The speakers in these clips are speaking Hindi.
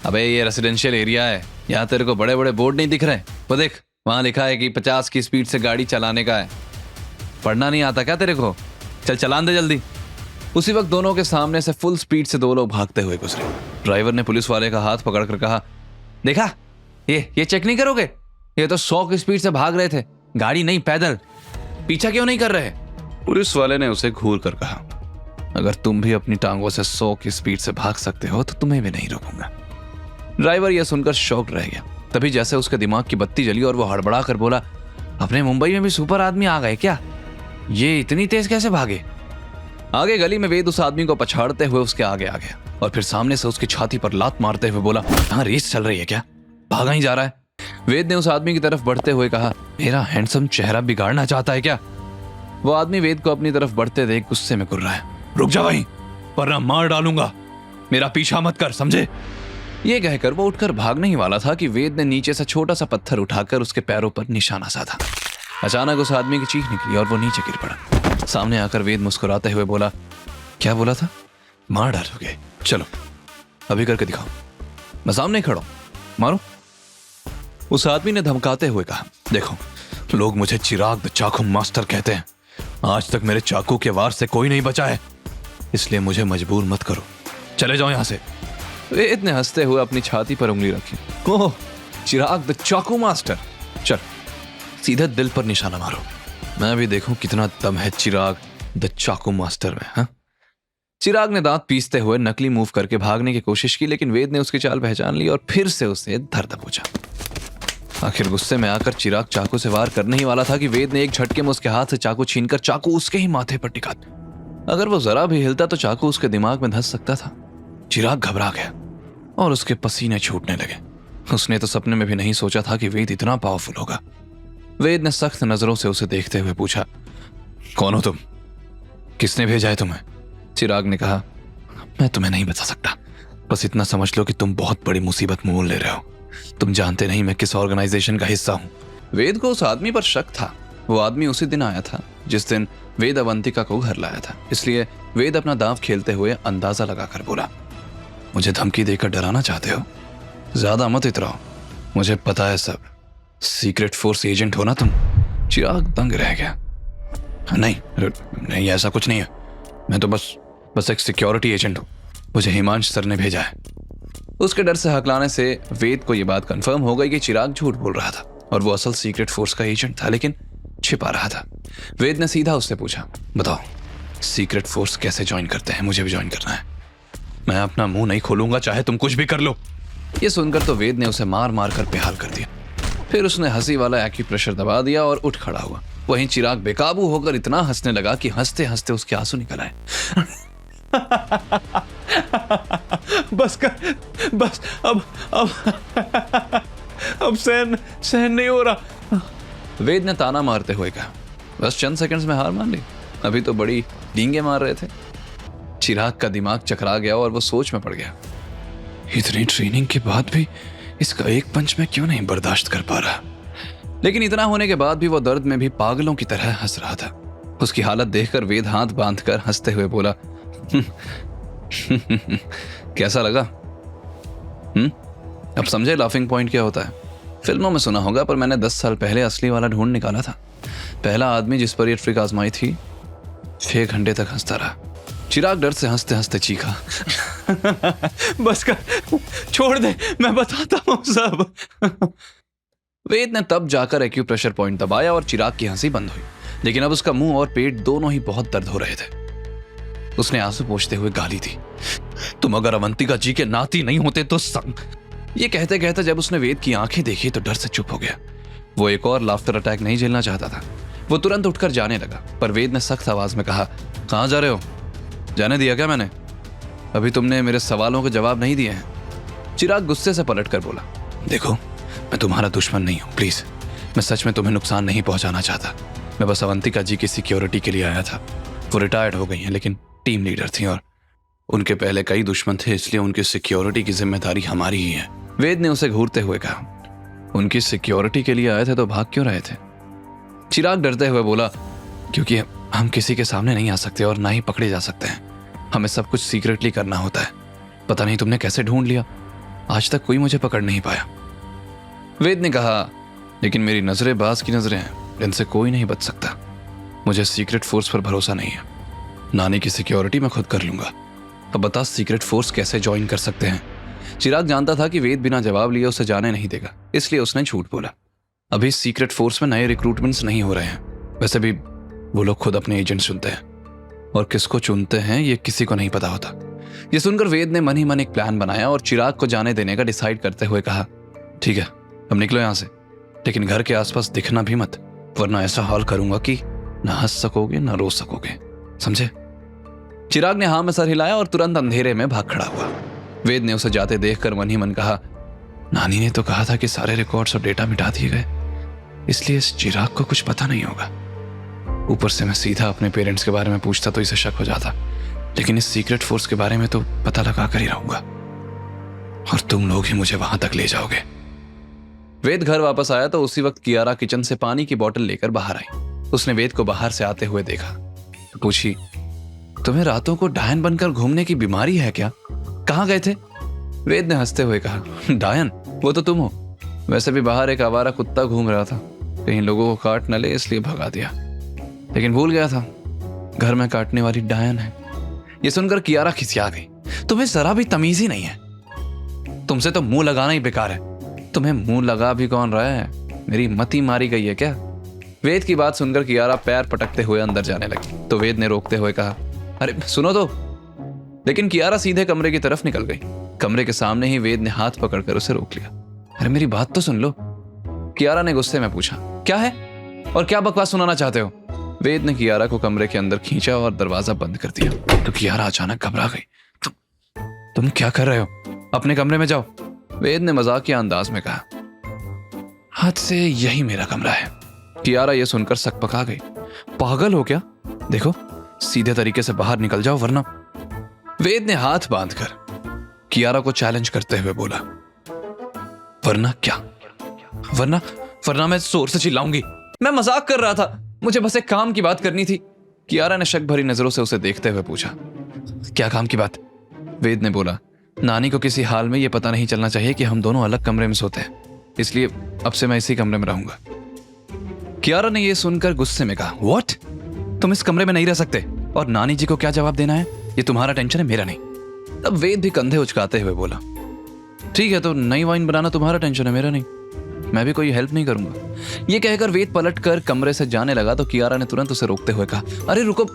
अबे ये रेसिडेंशियल एरिया है, यहाँ तेरे को बड़े बड़े बोर्ड नहीं दिख रहे? वो देख, वहां लिखा है कि 50 की स्पीड से गाड़ी चलाने का है। पढ़ना नहीं आता क्या तेरे को? चल चलान दे जल्दी। उसी वक्त दोनों के सामने से फुल स्पीड से दो लोग भागते हुए गुजरे। ड्राइवर ने पुलिस वाले का हाथ पकड़कर कहा, देखा, ये चेक नहीं करोगे? ये तो 100 की स्पीड से भाग रहे थे, गाड़ी नहीं पैदल। पीछा क्यों नहीं कर रहे? पुलिस वाले ने उसे घूर कर कहा, अगर तुम भी अपनी टांगों से 100 की स्पीड से भाग सकते हो तो तुम्हें भी नहीं रोकूंगा। ड्राइवर यह सुनकर शॉक्ड रह गया। तभी जैसे उसके दिमाग की बत्ती जली और वो हड़बड़ा कर बोला, अपने मुंबई में भी सुपर आदमी आ गए क्या? ये इतनी तेज कैसे भागे? आगे गली में वेद उस आदमी को पछाड़ते हुए उसके आगे आ गया और फिर सामने से उसकी छाती पर लात मारते हुए बोला, हाँ रेस चल रही है क्या? भागा ही जा रहा है। वेद ने उस आदमी की तरफ बढ़ते हुए कहा, मेरा हैंडसम चेहरा बिगाड़ना चाहता है क्या? वो आदमी वेद को अपनी तरफ बढ़ते देख गुस्से में कुर्रा है, रुक जा वहीं, वरना मार डालूंगा, मेरा पीछा मत कर, समझे? ये कहकर वो उठकर भागने ही वाला था कि वेद ने नीचे से छोटा सा पत्थर उठाकर उसके पैरों पर निशाना साधा। अचानक उस आदमी की चीख निकली और वो नीचे गिर पड़ा। सामने आकर वेद मुस्कुराते हुए बोला, क्या बोला था? मार डालोगे? चलो अभी करके दिखाओ, मैं सामने खड़ा हूं, मारो। उस आदमी ने धमकाते हुए कहा, देखो, लोग मुझे चिराग द चाकू मास्टर कहते हैं। आज तक मेरे चाकू के वार से कोई नहीं बचा है, इसलिए मुझे मजबूर मत करो, चले जाओ यहां से। वेद ने हंसते हुए अपनी छाती पर उंगली रखी, ओह, चिराग द चाकू मास्टर, चल सीधे दिल पर निशाना मारो, मैं भी देखूं कितना दम है चिराग द चाकू मास्टर में। हाँ? चिराग ने दांत पीसते हुए नकली मूव करके भागने की कोशिश की, लेकिन वेद ने उसकी चाल पहचान ली और फिर से उसे धर दबोचा। आखिर गुस्से में आकर चिराग चाकू से वार करने ही वाला था कि वेद ने एक झटके में उसके हाथ से चाकू छीनकर चाकू उसके ही माथे पर टिका। अगर वो जरा भी हिलता तो चाकू उसके दिमाग में धंस सकता था। चिराग घबरा गया और उसके पसीने छूटने लगे। उसने तो सपने में भी नहीं सोचा था कि वेद इतना पावरफुल होगा। वेद ने सख्त नजरों से उसे देखते हुए पूछा, कौन हो तुम? किसने भेजा है तुम्हें? चिराग ने कहा, मैं तुम्हें नहीं बता सकता, बस इतना समझ लो कि तुम बहुत बड़ी मुसीबत मोल ले रहे हो। तुम जानते नहीं मैं किस ऑर्गेनाइजेशन का हिस्सा हूं। वेद को उस आदमी पर शक था। वो आदमी उसी दिन आया था जिस दिन वेद अवंतिका को घर लाया था, इसलिए वेद अपना दांव खेलते हुए अंदाजा लगाकर बोला, मुझे धमकी देकर डराना चाहते हो? ज्यादा मत इतराओ, मुझे पता है सब। सीक्रेट फोर्स एजेंट हो ना तुम? चिराग दंग रह गया। नहीं, ऐसा कुछ नहीं है, मैं तो बस एक सिक्योरिटी एजेंट हूं, मुझे हिमांश सर ने भेजा है। उसके डर से हकलाने से वेद को यह बात कंफर्म हो गई कि चिराग झूठ बोल रहा था और वो असल सीक्रेट फोर्स का एजेंट था, लेकिन छिपा रहा था। वेद ने सीधा उससे पूछा, बताओ सीक्रेट फोर्स कैसे ज्वाइन करते हैं? मुझे भी ज्वाइन करना है। मैं अपना मुंह नहीं खोलूंगा, चाहे तुम कुछ भी कर लो। ये सुनकर तो वेद ने उसे मार मार कर बेहाल कर दिया। फिर उसने हंसी वाला एक्यूप्रेशर दबा दिया और उठ खड़ा हुआ। वहीं चिराग बेकाबू होकर इतना हंसने लगा कि हंसते हंसते उसके आंसू निकल आए। बस कर, बस अब सहन नहीं हो रहा। वेद ने ताना मारते हुए कहा, बस चंद सेकंड्स में हार मान ली? अभी तो बड़ी डींगे मार रहे थे। चिराग का दिमाग चकरा गया और वो सोच में पड़ गया, इतनी ट्रेनिंग के बाद भी इसका एक पंच में क्यों नहीं बर्दाश्त कर पा रहा। लेकिन इतना होने के बाद भी वो दर्द में भी पागलों की तरह हंस रहा था। उसकी हालत देखकर वेद हाथ बांधकर हंसते हुए बोला, कैसा लगा? अब समझे लाफिंग पॉइंट क्या होता है? फिल्मों में सुना होगा, पर मैंने 10 साल पहले असली वाला ढूंढ निकाला था। पहला आदमी जिस पर यह ट्रिक आजमाई थी 6 घंटे तक हंसता रहा। चिराग डर से हंसते हंसते चीखा, बस कर, छोड़ दे, मैं बताता हूं सब। वेद ने तब जाकर एक्यूप्रेशर पॉइंट दबाया और चिराग की हंसी बंद हुई, लेकिन अब उसका मुंह और पेट दोनों ही बहुत दर्द हो रहे थे। उसने आंसू पोंछते हुए गाली दी, तुम अगर अवंतिका जी के नाती नहीं होते तो ये कहते कहते जब उसने वेद की आंखें देखी तो डर से चुप हो गया। वो एक और लाफ्टर अटैक नहीं झेलना चाहता था। वो तुरंत उठकर जाने लगा, पर वेद ने सख्त आवाज में कहा, कहां जा रहे हो? जाने दिया क्या मैंने? अभी तुमने मेरे सवालों के जवाब नहीं दिए हैं। चिराग गुस्से से पलट कर बोला, देखो, मैं तुम्हारा दुश्मन नहीं हूं, प्लीज, मैं सच में तुम्हें नुकसान नहीं पहुंचाना चाहता। मैं बस अवंतिका जी की सिक्योरिटी के लिए आया था। वो रिटायर्ड हो गई हैं, लेकिन टीम लीडर थी और उनके पहले कई दुश्मन थे, इसलिए उनकी सिक्योरिटी की जिम्मेदारी हमारी ही है। वेद ने उसे घूरते हुए कहा, उनकी सिक्योरिटी के लिए आए थे तो भाग क्यों रहे थे? चिराग डरते हुए बोला, क्योंकि हम किसी के सामने नहीं आ सकते और ना ही पकड़े जा सकते हैं। हमें सब कुछ सीक्रेटली करना होता है। पता नहीं तुमने कैसे ढूंढ लिया। आज तक कोई मुझे पकड़ नहीं पाया। वेद ने कहा, लेकिन मेरी नजरें बाज की नजरें हैं, इनसे कोई नहीं बच सकता। मुझे सीक्रेट फोर्स पर भरोसा नहीं है। नानी की सिक्योरिटी मैं खुद कर लूंगा। अब बता, सीक्रेट फोर्स कैसे ज्वाइन कर सकते हैं? चिराग जानता था कि वेद बिना जवाब लिए उसे जाने नहीं देगा, इसलिए उसने झूठ बोला। अभी सीक्रेट फोर्स में नए रिक्रूटमेंट्स नहीं हो रहे हैं। वैसे भी वो लोग खुद अपने एजेंट चुनते हैं, और किसको चुनते हैं ये किसी को नहीं पता होता। ये सुनकर वेद ने मन ही मन एक प्लान बनाया और चिराग को जाने देने का डिसाइड करते हुए कहा, ठीक है, अब निकलो यहां से, लेकिन घर के आसपास दिखना भी मत, वरना ऐसा हाल करूंगा कि ना हंस सकोगे ना रो सकोगे, समझे? चिराग ने हाँ में सर हिलाया और तुरंत अंधेरे में भाग खड़ा हुआ। वेद ने उसे जाते देखकर मन ही मन कहा, नानी ने तो कहा था कि सारे रिकॉर्ड्स और डेटा मिटा दिए गए, इसलिए इस चिराग को कुछ पता नहीं होगा। ऊपर से मैं सीधा अपने पेरेंट्स के बारे में पूछता तो इसे शक हो जाता, लेकिन इस सीक्रेट फोर्स के बारे में तो पता लगा कर ही रहूंगा, और तुम लोग ही मुझे वहां तक ले जाओगे। वेद घर वापस आया तो उसी वक्त कियारा किचन से पानी की बोतल लेकर बाहर आई। उसने वेद को बाहर से आते हुए देखा तो पूछी, तुम्हें रातों को डायन बनकर घूमने की बीमारी है क्या? कहाँ गए थे? वेद ने हंसते हुए कहा, डायन? वो तो तुम हो। वैसे भी बाहर एक आवारा कुत्ता घूम रहा था, कहीं लोगों को काट न ले इसलिए भगा दिया, लेकिन भूल गया था घर में काटने वाली डायन है। ये सुनकर कियारा खिसिया गई, तुम्हें जरा भी तमीज ही नहीं है, तुमसे तो मुंह लगाना ही बेकार है। तुम्हें मुंह लगा भी कौन रहा है? मेरी मती मारी गई है क्या? वेद की बात सुनकर कियारा पैर पटकते हुए अंदर जाने लगी तो वेद ने रोकते हुए कहा, अरे सुनो तो। लेकिन कियारा सीधे कमरे की तरफ निकल गई। कमरे के सामने ही वेद ने हाथ पकड़कर उसे रोक लिया। अरे मेरी बात तो सुन लो, कियारा ने गुस्से में पूछा। क्या है और क्या बकवास सुनाना चाहते हो? वेद ने कियारा को कमरे के अंदर खींचा और दरवाजा बंद कर दिया तो कियारा अचानक घबरा गई। तुम क्या कर रहे हो? अपने कमरे में जाओ, वेद ने मजाकिया अंदाज में कहा। हाथ से यही मेरा कमरा है। कियारा यह सुनकर सकपका गई। पागल हो क्या? देखो, सीधे तरीके से बाहर निकल जाओ वरना। वेद ने हाथ बांधकर कियारा को चैलेंज करते हुए बोला, वरना क्या? वरना मैं जोर से चिल्लाऊंगी। मैं मजाक कर रहा था, मुझे बस एक काम की बात करनी थी। कियारा ने शक भरी नजरों से उसे देखते हुए पूछा। क्या काम की बात? वेद ने बोला, नानी को किसी हाल में यह पता नहीं चलना चाहिए कि हम दोनों अलग कमरे में सोते हैं, इसलिए अब से मैं इसी कमरे में रहूंगा। कियारा ने यह सुनकर गुस्से में कहा, व्हाट? तुम इस कमरे में नहीं रह सकते, और नानी जी को क्या जवाब देना है ये तुम्हारा टेंशन है, मेरा नहीं। तब वेद भी कंधे उचकाते हुए बोला, ठीक है, तो नई वाइन बनाना तुम्हारा टेंशन है, मेरा नहीं, मैं भी कोई हेल्प नहीं करूंगा। ये कहकर वेद पलट कर कमरे से जाने लगा तो कियारा ने तुरंत उसे रोकते हुए कहा, अरे रुको।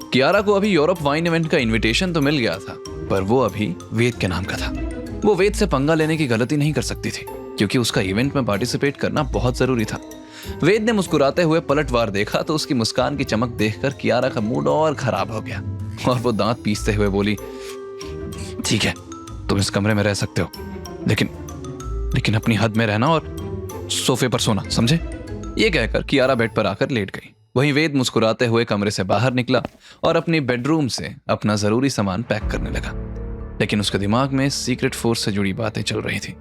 कियारा को अभी यूरोप वाइन इवेंट का इनविटेशन तो मिल गया था, पर वो अभी वेद के नाम का था। वो वेद से पंगा लेने की गलती नहीं कर सकती थी, क्योंकि उसका इवेंट में पार्टिसिपेट करना बहुत जरूरी था। वेद ने मुस्कुराते हुए पलटवार देखा तो उसकी मुस्कान की चमक देखकर कियारा का मूड और खराब हो गया, और वो दांत पीसते हुए बोली, ठीक है, तुम इस कमरे में रह सकते हो, लेकिन अपनी हद में रहना और सोफे पर सोना, समझे? ये कहकर कियारा बेड पर आकर लेट गई। वहीं वेद मुस्कुराते हुए कमरे से बाहर निकला और अपनी बेडरूम से अपना जरूरी सामान पैक करने लगा, लेकिन उसके दिमाग में सीक्रेट फोर्स से जुड़ी बातें चल रही थी।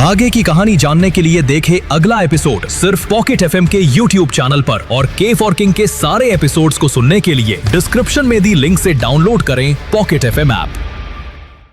आगे की कहानी जानने के लिए देखें अगला एपिसोड सिर्फ पॉकेट एफएम के यूट्यूब चैनल पर, और के फॉर किंग के सारे एपिसोड्स को सुनने के लिए डिस्क्रिप्शन में दी लिंक से डाउनलोड करें पॉकेट एफएम ऐप।